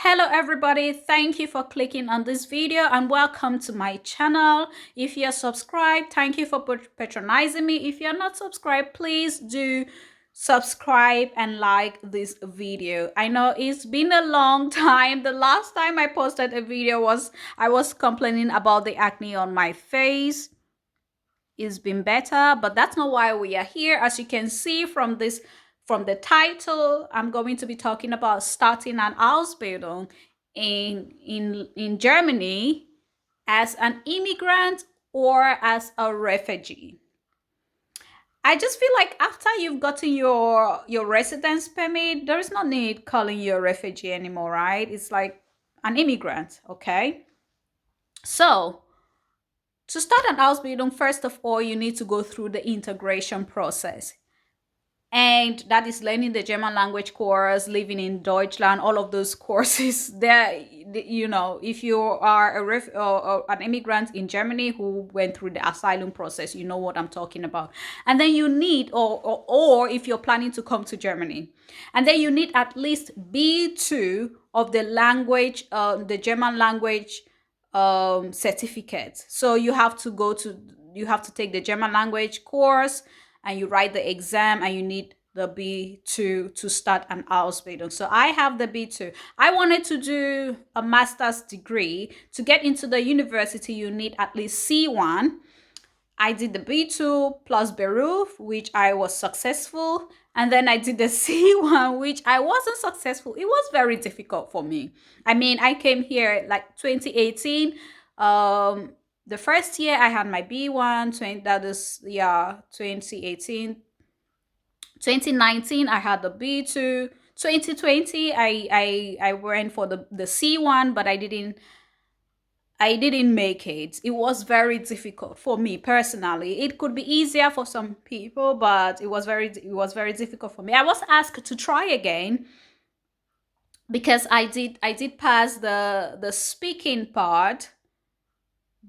Hello everybody, thank you for clicking on this video and welcome to my channel. If you're subscribed, thank you for patronizing me. If you're not subscribed, please do subscribe and like this video. I know it's been a long time. The last time I posted a video I was complaining about the acne on my face. It's been better, but that's not why we are here. As you can see from the title, I'm going to be talking about starting an Ausbildung in Germany as an immigrant or as a refugee. I just feel like after you've gotten your residence permit, there is no need calling you a refugee anymore, right? It's like an immigrant, okay? So to start an Ausbildung, first of all, you need to go through the integration process. And that is learning the German language course, living in Deutschland, all of those courses. There, if you are or an immigrant in Germany who went through the asylum process, you know what I'm talking about. And then you need, or if you're planning to come to Germany, and then you need at least B2 of the language, the German language certificate. So you have to take the German language course and you write the exam, and you need the B2 to start an Ausbildung. So I have the B2. I wanted to do a master's degree. To get into the university, you need at least C1. I did the B2 plus Beruf, which I was successful. And then I did the C1, which I wasn't successful. It was very difficult for me. I mean, I came here like 2018. The first year I had my B1, that is, 2018. 2019, I had the B2. 2020, I went for the C1, but I didn't make it. It was very difficult for me personally. It could be easier for some people, but it was very difficult for me. I was asked to try again because I did pass the speaking part,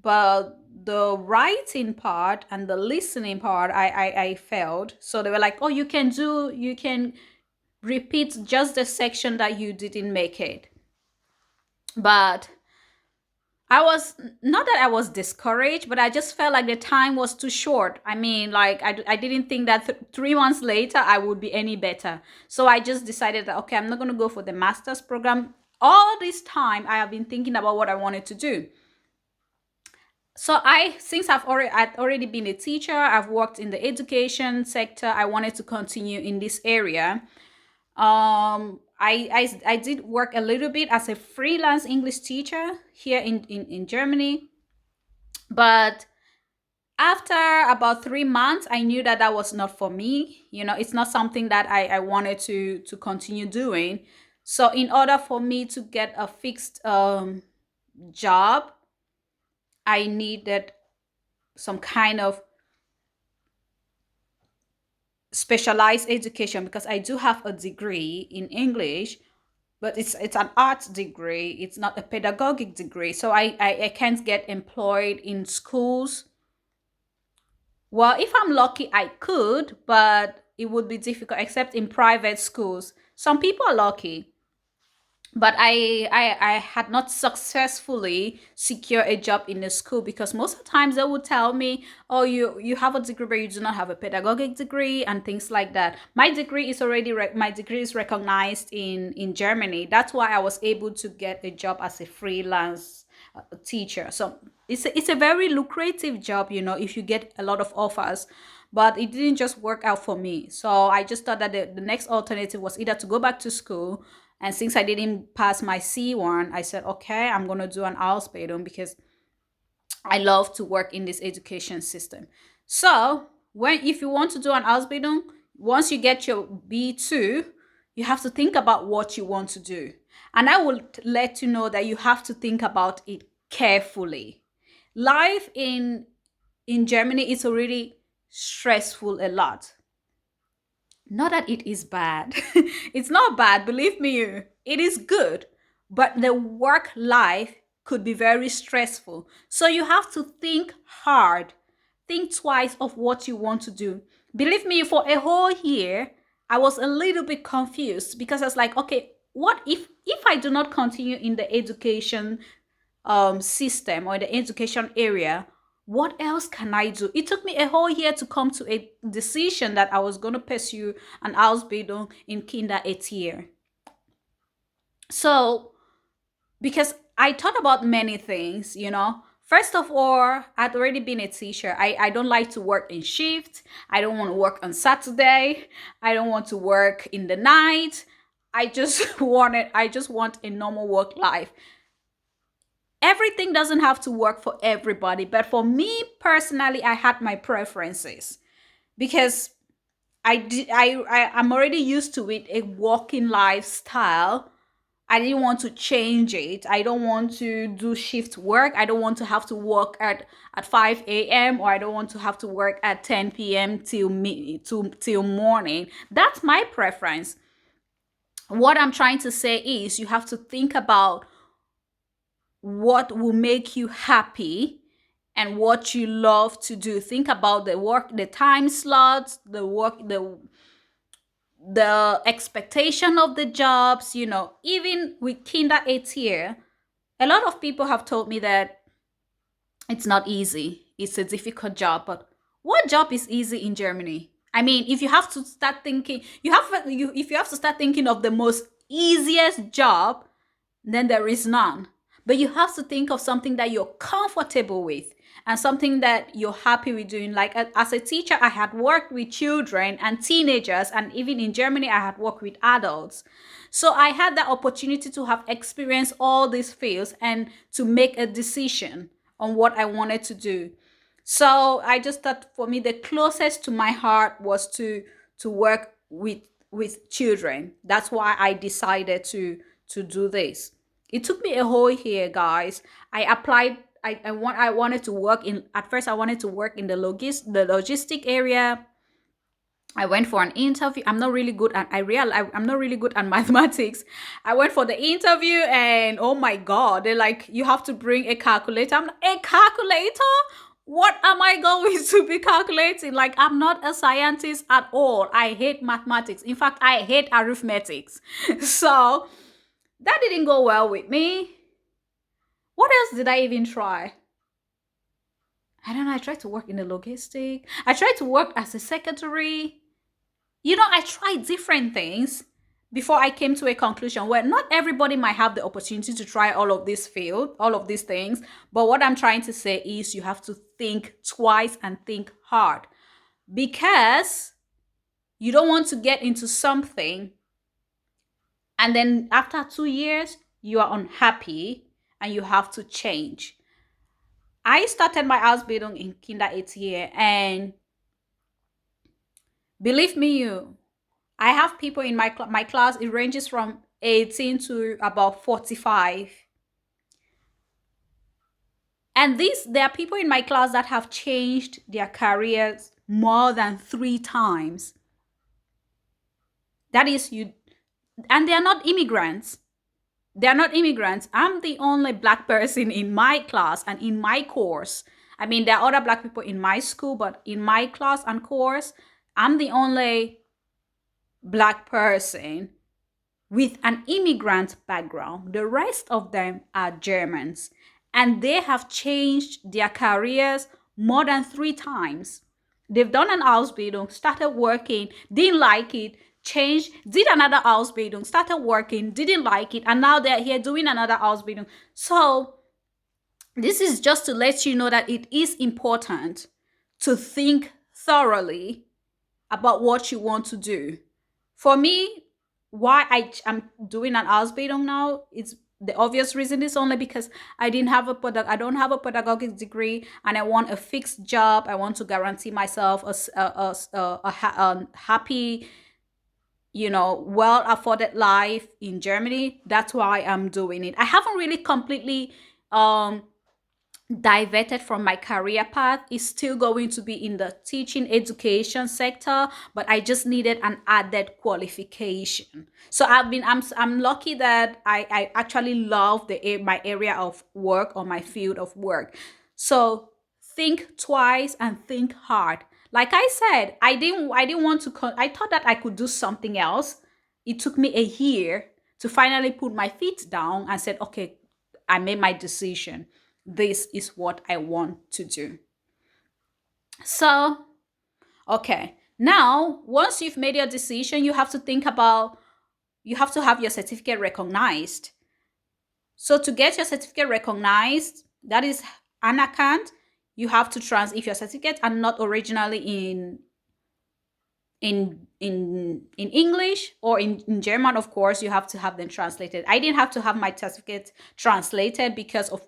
but the writing part and the listening part I failed. So they were like, oh, you can repeat just the section that you didn't make it. But I was not that I was discouraged, but I just felt like the time was too short. I mean, like I didn't think that 3 months later I would be any better. So I just decided that, okay, I'm not going to go for the master's program. All this time I have been thinking about what I wanted to do. So since I've already been a teacher, I've worked in the education sector. I wanted to continue in this area. I did work a little bit as a freelance English teacher here in Germany. But after about 3 months, I knew that that was not for me. It's not something that I wanted to continue doing. So in order for me to get a fixed job, I needed some kind of specialized education, because I do have a degree in English, but it's an art degree. It's not a pedagogic degree. So I can't get employed in schools. Well, if I'm lucky, I could, but it would be difficult, except in private schools. Some people are lucky, but I had not successfully secured a job in a school, because most of the times they would tell me, oh, you have a degree but you do not have a pedagogic degree and things like that. My degree is recognized in Germany. That's why I was able to get a job as a freelance teacher. So it's a very lucrative job, if you get a lot of offers. But it didn't just work out for me. So I just thought that the next alternative was either to go back to school. And since I didn't pass my C1, I said, okay, I'm going to do an Ausbildung, because I love to work in this education system. So if you want to do an Ausbildung, once you get your B2, you have to think about what you want to do. And I will let you know that you have to think about it carefully. Life in Germany is already stressful a lot. Not that it is bad. It's not bad, believe me. It is good. But the work life could be very stressful. So you have to think hard. Think twice of what you want to do. Believe me, for a whole year, I was a little bit confused, because I was like, okay, what if I do not continue in the education system or the education area, what else can I do? It took me a whole year to come to a decision that I was going to pursue an Ausbildung in Kinder Erzieherausbildung. So, because I thought about many things, First of all, I'd already been a teacher. I don't like to work in shift. I don't want to work on Saturday. I don't want to work in the night. I just want a normal work life. Everything doesn't have to work for everybody, but for me personally, I had my preferences because I'm already used to it, a working lifestyle. I didn't want to change it. I don't want to do shift work. I don't want to have to work at 5 a.m. or I don't want to have to work at 10 p.m. till morning. That's my preference. What I'm trying to say is you have to think about what will make you happy and what you love to do. Think about the work, the time slots, the expectation of the jobs. Even with Kinder 8 year, a lot of people have told me that it's not easy. It's a difficult job. But what job is easy in Germany? I mean, if you have to start thinking, if you have to start thinking of the most easiest job, then there is none. But you have to think of something that you're comfortable with and something that you're happy with doing. Like as a teacher, I had worked with children and teenagers, and even in Germany, I had worked with adults. So I had the opportunity to have experienced all these fields and to make a decision on what I wanted to do. So I just thought for me the closest to my heart was to work with children. That's why I decided to do this. It took me a whole year, guys. I applied. I wanted to work in. At first, I wanted to work in the logistic area. I went for an interview. I'm not really good at. I'm not really good at mathematics. I went for the interview, and oh my god, they're like, you have to bring a calculator. I'm like, a calculator. What am I going to be calculating? Like, I'm not a scientist at all. I hate mathematics. In fact, I hate arithmetics. So that didn't go well with me. What else did I even try? I don't know. I tried to work in the logistic. I tried to work as a secretary. I tried different things before I came to a conclusion where not everybody might have the opportunity to try all of these things. But what I'm trying to say is you have to think twice and think hard, because you don't want to get into something and then after 2 years, you are unhappy and you have to change. I started my Ausbildung in Kinder 8 year, and believe me, I have people in my class. It ranges from 18 to about 45, and there are people in my class that have changed their careers more than 3 times. That is you, and they are not immigrants. They are not immigrants. I'm the only black person in my class and in my course. I mean, there are other black people in my school, but in my class and course, I'm the only black person with an immigrant background. The rest of them are Germans, and they have changed their careers more than 3 times. They've done an Ausbildung, started working, didn't like it, changed, did another Ausbildung, started working, didn't like it, and now they're here doing another Ausbildung. So this is just to let you know that it is important to think thoroughly about what you want to do. For me, why am doing an Ausbildung now, it's the obvious reason is only because I don't have a pedagogic degree, and I want a fixed job. I want to guarantee myself a happy, well afforded life in Germany. That's why I'm doing it. I haven't really completely diverted from my career path. Is still going to be in the teaching education sector, but I just needed an added qualification. So I'm lucky that I actually love my area of work or my field of work. So think twice and think hard. Like I said, I didn't want to I thought that I could do something else. It took me a year to finally put my feet down and said, okay, I made my decision. This is what I want to do. So, okay. Now, once you've made your decision, you have to think about, you have to have your certificate recognized. So to get your certificate recognized, that is an account, you have to if your certificates are not originally in English or in German, of course, you have to have them translated. I didn't have to have my certificates translated because of,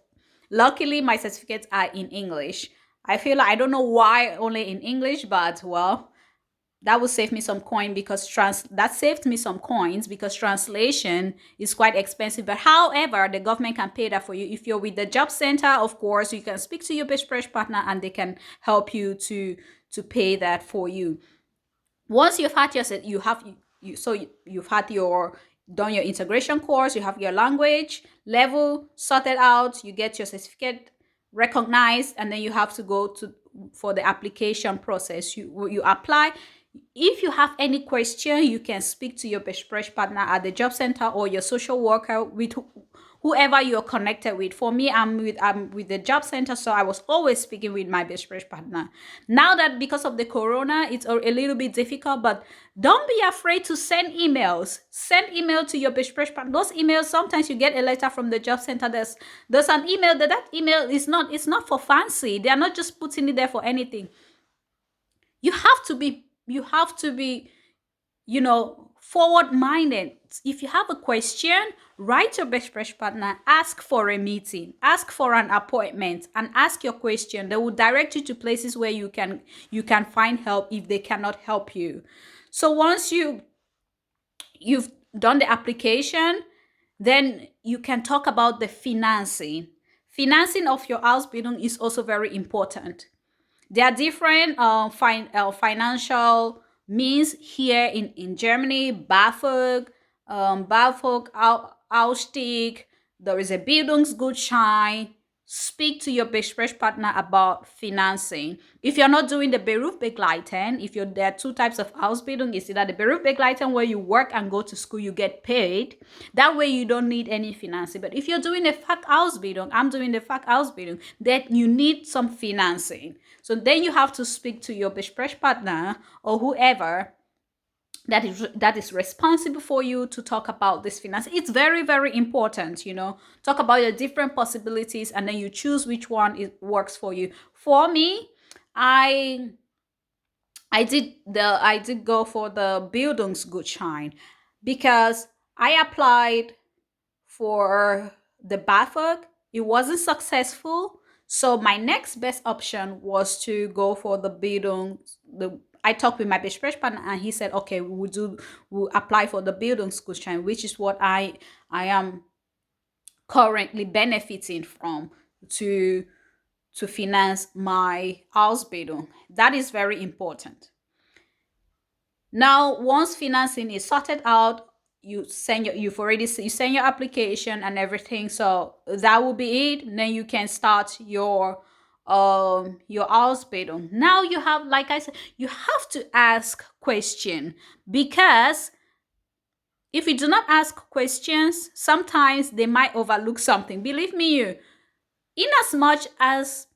luckily my certificates are in English. I feel like, I don't know why only in English, but well, that will save me some coin because that saved me some coins because translation is quite expensive. But however, the government can pay that for you. If you're with the job center, of course, you can speak to your best fresh partner and they can help you to pay that for you. Once you've had your you've had your done your integration course, you have your language level sorted out, you get your certificate recognized, and then you have to go to for the application process. You apply. If you have any question, you can speak to your best fresh partner at the job center or your social worker, with whoever you're connected with. For me, I'm with the job center, so I was always speaking with my best friend partner. Now that because of the corona, it's a little bit difficult, but don't be afraid to send emails. Send email to your best friend partner. Those emails, sometimes you get a letter from the job center. There's an email that email is not, it's not for fancy. They are not just putting it there for anything. You have to be forward minded. If you have a question, write your best fresh partner, ask for a meeting, ask for an appointment, and ask your question. They will direct you to places where you can find help if they cannot help you. So once you've done the application, then you can talk about the financing of your Ausbildung is also very important. There are different financial means here in Germany. BAföG, Ausstieg. There is a Bildungsgutschein. Speak to your Gesprächspartner about financing. If you're not doing the Berufsbegleiten, there are two types of Ausbildung. It's either the Berufsbegleiten, where you work and go to school, you get paid. That way you don't need any financing. But if you're doing the Fachausbildung, I'm doing the Fachausbildung, then you need some financing. So then you have to speak to your Gesprächspartner or whoever that is responsible for you to talk about this finance. It's very, very important, talk about your different possibilities and then you choose which one works for you. For me, I did go for the Bildungsgutschein because I applied for the BAföG. It wasn't successful. So my next best option was to go for I talked with my Gesprächspartner and he said, okay, we'll apply for the Bildungsgutschein, which is what I am currently benefiting from to finance my Ausbildung. That is very important. Now, once financing is sorted out, you send your application and everything. So that will be it. Then you can start your Ausbildung. Now you have, like I said, you have to ask question, because if you do not ask questions, sometimes they might overlook something. Believe me, in as much as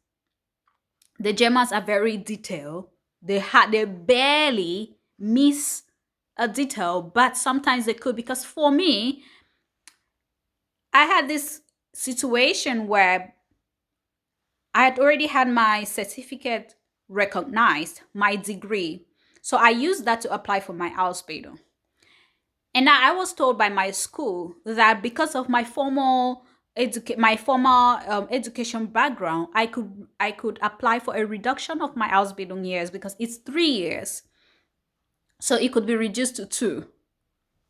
the Germans are very detailed, they barely miss a detail, but sometimes they could. Because for me, I had this situation where I had already had my certificate recognized, my degree. So I used that to apply for my Ausbildung. And now I was told by my school that because of my formal education background, I could apply for a reduction of my Ausbildung years because it's 3 years. So it could be reduced to 2,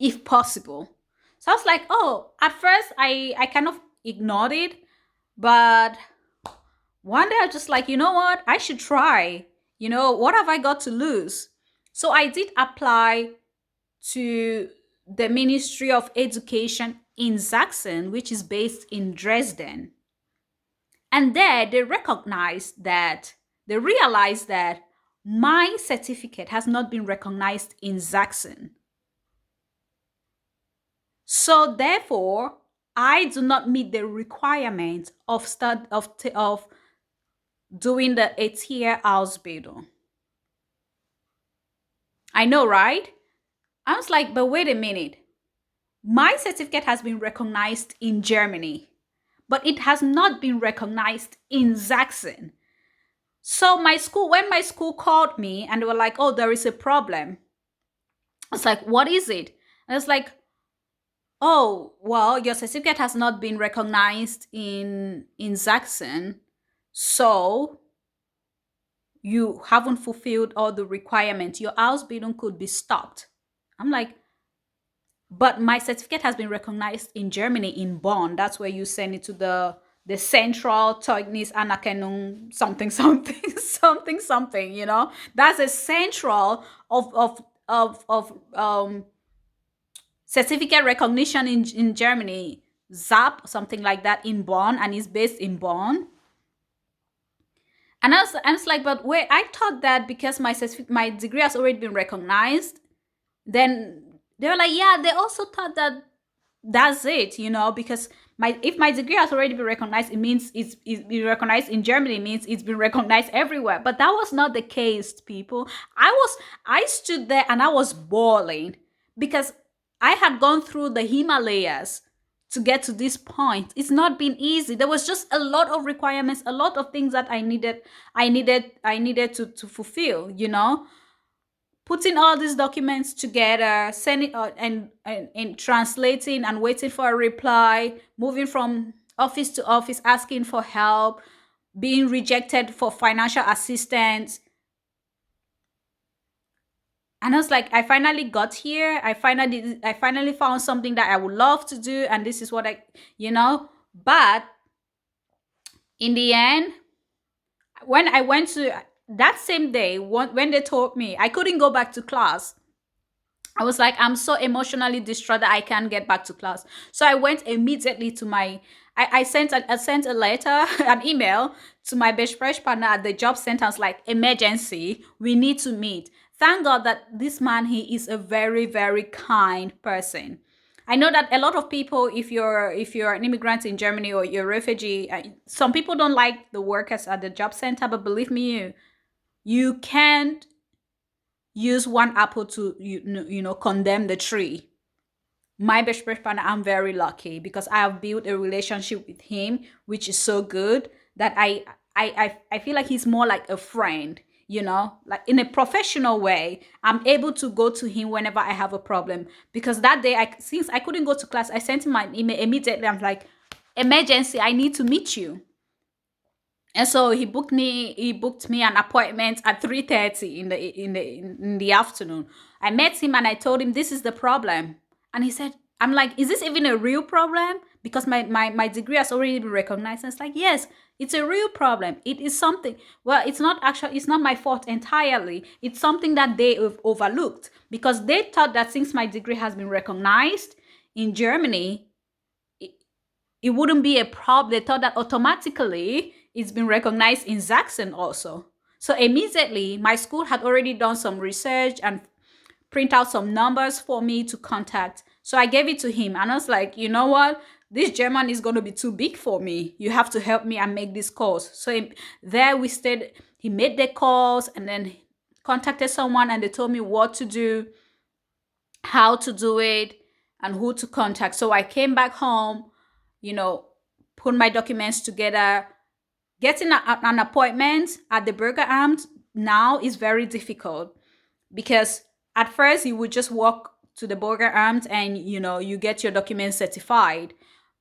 if possible. So I was like, oh, at first I kind of ignored it, but one day I was just like, you know what? I should try. What have I got to lose? So I did apply to the Ministry of Education in Sachsen, which is based in Dresden. And there they realized that my certificate has not been recognized in Sachsen. So therefore, I do not meet the requirement of doing the Erzieherausbildung. I know, right? I was like, but wait a minute. My certificate has been recognized in Germany, but it has not been recognized in Sachsen. So when my school called me and they were like, "Oh, there is a problem," I was like, "What is it?" And I was like, "Oh, well, your certificate has not been recognized in Sachsen, so you haven't fulfilled all the requirements. Your Ausbildung could be stopped." I'm like, but my certificate has been recognized in Germany, in Bonn. That's where you send it to the Central Zeugnis Anerkennung something something something something. That's a central of certificate recognition in Germany. ZAP, something like that, in Bonn, and it's based in Bonn. And I was like, but wait, I thought that because my degree has already been recognized, then they were like, yeah, they also thought that that's it, because if my degree has already been recognized, it means it's been recognized in Germany, means it's been recognized everywhere. But that was not the case, people. I stood there and I was bawling because I had gone through the Himalayas to get to this point. It's not been easy. There was just a lot of requirements, a lot of things that I needed to fulfill, putting all these documents together, sending and translating and waiting for a reply, moving from office to office, asking for help, being rejected for financial assistance. And I was like, I finally got here. I finally found something that I would love to do, and this is what But in the end, when I went to that same day, when they told me I couldn't go back to class, I was like, I'm so emotionally distraught that I can't get back to class. So I went immediately to I sent a letter, an email to my best fresh partner at the job center. I was like, emergency, we need to meet. Thank God that this man, he is a very, very kind person. I know that a lot of people, if you're an immigrant in Germany or you're a refugee, some people don't like the workers at the job center, but believe me, you can't use one apple to condemn the tree. My best friend partner, I'm very lucky because I have built a relationship with him which is so good that I feel like he's more like a friend, like in a professional way. I'm able to go to him whenever I have a problem, because that day, since I couldn't go to class, I sent him my email immediately. I'm like, emergency, I need to meet you. And so he booked me an appointment at 3:30 in the afternoon. I met him and I told him this is the problem. And he said, I'm like, is this even a real problem? Because my degree has already been recognized. And it's like, yes, it's a real problem. It is something. Well, it's not my fault entirely. It's something that they have overlooked, because they thought that since my degree has been recognized in Germany, it wouldn't be a problem. They thought that automatically it's been recognized in Sachsen also. So immediately, my school had already done some research and print out some numbers for me to contact. So I gave it to him, and I was like, you know what? This German is going to be too big for me. You have to help me and make these calls. So there we stayed. He made the calls and then contacted someone, and they told me what to do, how to do it, and who to contact. So I came back home, put my documents together. Getting an appointment at the Bürgeramt now is very difficult, because at first you would just walk to the Bürgeramt and you get your documents certified.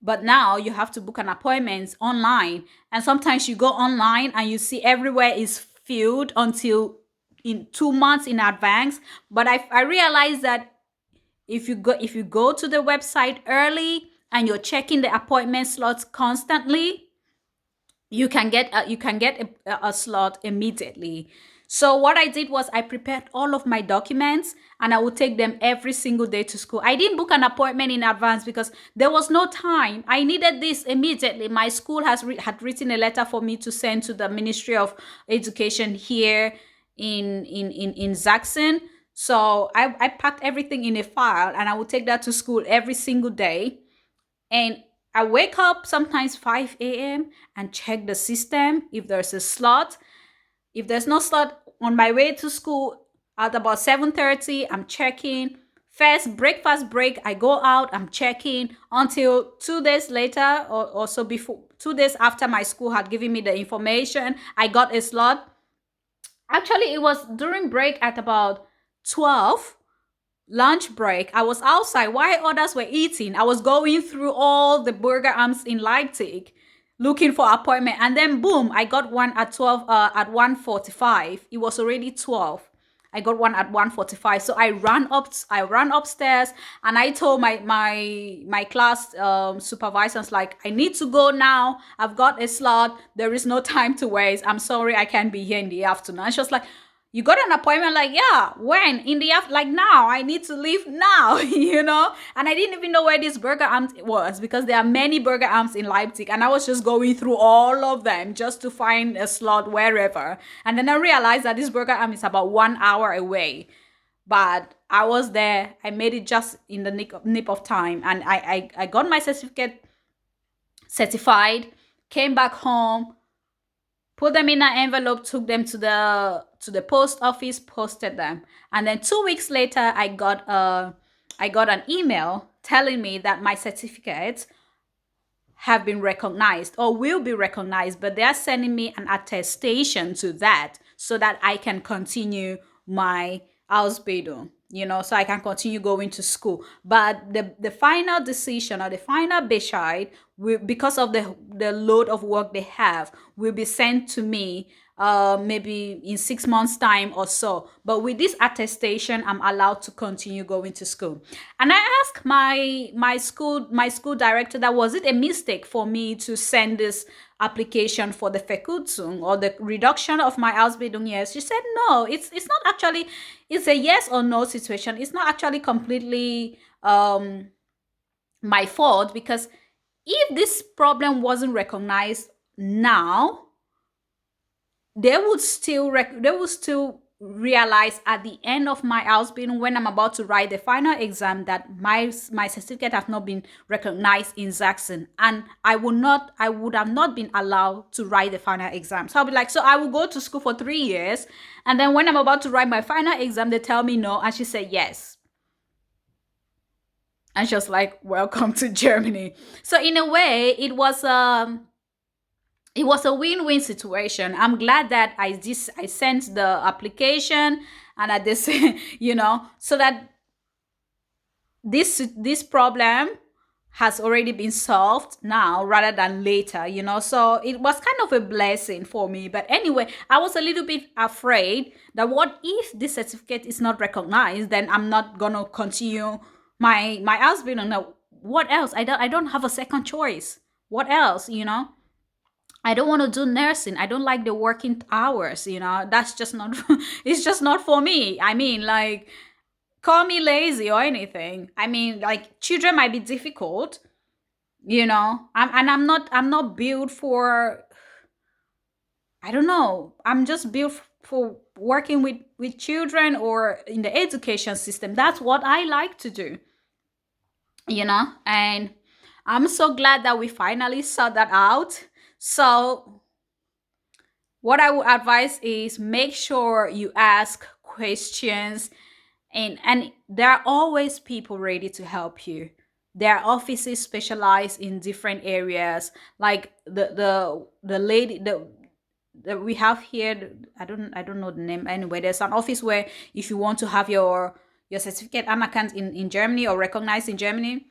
But now you have to book an appointment online, and sometimes you go online and you see everywhere is filled until in 2 months in advance. But I realized that if you go to the website early and you're checking the appointment slots constantly, you can get a slot immediately. So what I did was I prepared all of my documents, and I would take them every single day to school. I didn't book an appointment in advance because there was no time. I needed this immediately. My school had written a letter for me to send to the Ministry of Education here in Sachsen. So I packed everything in a file and I would take that to school every single day. And I wake up sometimes 5 a.m. and check the system if there's a slot. If there's no slot, on my way to school at about 7:30, I'm checking. First breakfast break, I go out, I'm checking until 2 days later, or so, before 2 days after my school had given me the information, I got a slot. Actually, it was during break at about 12, lunch break. I was outside while others were eating. I was going through all the burger arms in Leipzig looking for appointment, and then boom, I got one at 12, at 1:45. It was already 12. I got one at 1:45. So I ran upstairs and I told my class supervisors, like, I need to go now. I've got a slot. There is no time to waste. I'm sorry I can't be here in the afternoon. And she was like, you got an appointment? Like, yeah, when? In the after, like, now. I need to leave now, And I didn't even know where this burger arms was, because there are many burger arms in Leipzig, and I was just going through all of them just to find a slot wherever. And then I realized that this burger arm is about 1 hour away. But I was there. I made it just in the nip of time, and I got my certified, came back home, put them in an envelope, took them to the post office, posted them, and then 2 weeks later, I got an email telling me that my certificates have been recognized or will be recognized, but they are sending me an attestation to that so that I can continue my Ausbildung, so I can continue going to school. But the final decision, or the final Bescheid, will, because of the load of work they have, will be sent to me maybe in 6 months time or so. But with this attestation, I'm allowed to continue going to school. And I asked my school director, that was it a mistake for me to send this application for the Verkürzung, or the reduction of my Ausbildung years. She said no, it's not actually, it's a yes or no situation. It's not actually completely my fault, because if this problem wasn't recognized now, they would still realize at the end of my Ausbildung, when I'm about to write the final exam, that my certificate has not been recognized in Sachsen, and I would have not been allowed to write the final exam. So I'll be like, so I will go to school for 3 years, and then when I'm about to write my final exam, they tell me no, and she said yes. And she was like, welcome to Germany. So in a way, it was a win-win situation. I'm glad that I sent the application, and at this, so that this problem has already been solved now rather than later, So it was kind of a blessing for me. But anyway, I was a little bit afraid that what if this certificate is not recognized, then I'm not gonna continue my Ausbildung. Now, what else? I don't have a second choice. What else, I don't want to do nursing. I don't like the working hours, That's just not, it's just not for me. I mean, like, call me lazy or anything. I mean, like, children might be difficult, I'm not built for, I don't know. I'm just built for working with children or in the education system. That's what I like to do, and I'm so glad that we finally saw that out. So what I would advise is, make sure you ask questions, and there are always people ready to help you. There are offices specialized in different areas, like the lady that we have here. I don't know the name. Anyway, there's an office where, if you want to have your certificate anerkannt in Germany, or recognized in Germany,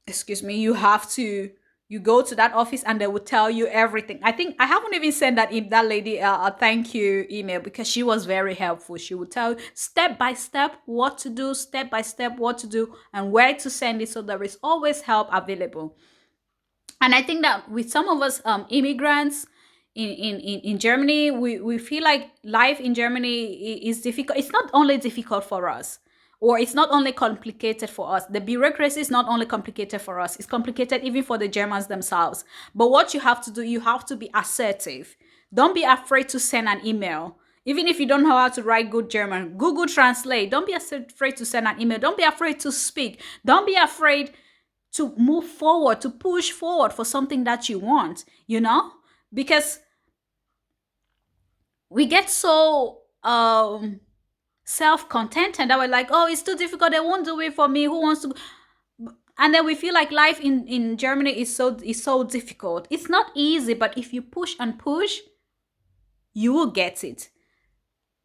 excuse me, you go to that office and they will tell you everything. I think I haven't even sent that lady a thank you email, because she was very helpful. She would tell you step by step what to do, step by step what to do, and where to send it. So there is always help available. And I think that with some of us immigrants in Germany, we feel like life in Germany is difficult. It's not only difficult for us, or it's not only complicated for us. The bureaucracy is not only complicated for us, it's complicated even for the Germans themselves. But what you have to do, you have to be assertive. Don't be afraid to send an email. Even if you don't know how to write good German, Google Translate. Don't be afraid to send an email. Don't be afraid to speak. Don't be afraid to move forward, to push forward for something that you want, because we get so self-contented that we're like, oh, it's too difficult. They won't do it for me. Who wants to? And then we feel like life in Germany is so difficult. It's not easy, but if you push and push, you will get it.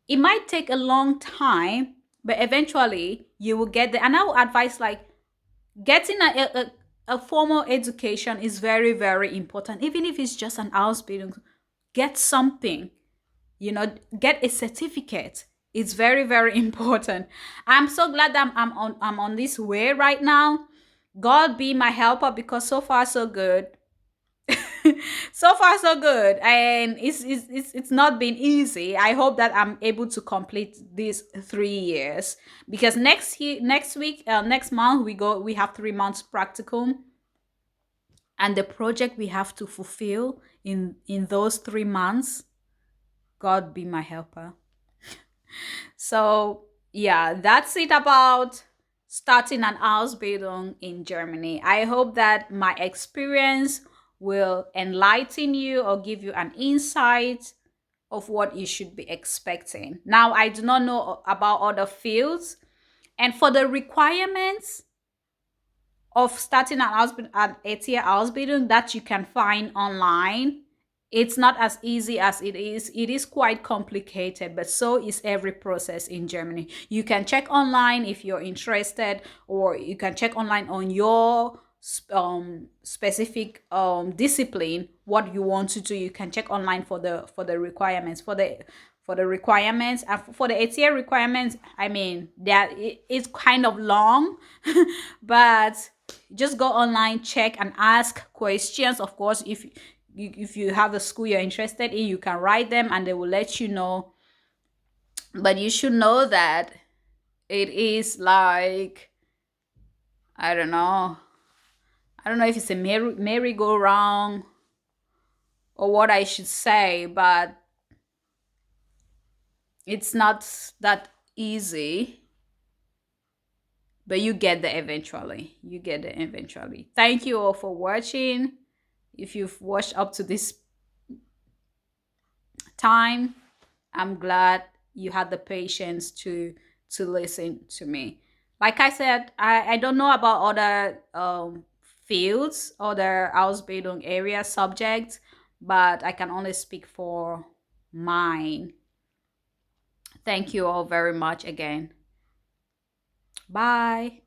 It might take a long time, but eventually you will get there. And I would advise, like, getting a formal education is very, very important. Even if it's just an Ausbildung, get something, get a certificate. It's very, very important. I'm so glad that I'm on this way right now. God be my helper, because so far so good. So far so good, and it's not been easy. I hope that I'm able to complete these 3 years, because next month we have 3 months practicum, and the project we have to fulfill in those 3 months. God be my helper. So yeah, that's it about starting an Ausbildung in Germany. I hope that my experience will enlighten you or give you an insight of what you should be expecting. Now, I do not know about other fields, and for the requirements of starting an Erzieherausbildung that you can find online, it's not as easy as it is. It is quite complicated, but so is every process in Germany. You can check online if you're interested, or you can check online on your specific discipline what you want to do. You can check online for the requirements, for the requirements, and for the ATA requirements. I mean, that it's kind of long, but just go online, check, and ask questions. Of course, if you have a school you're interested in, you can write them and they will let you know. But you should know that it is like, I don't know if it's a merry-go-round or what I should say, but it's not that easy. But you get there eventually. Thank you all for watching. If you've watched up to this time, I'm glad you had the patience to listen to me. Like I said, I don't know about other fields, other Ausbildung area subjects, but I can only speak for mine. Thank you all very much again. Bye.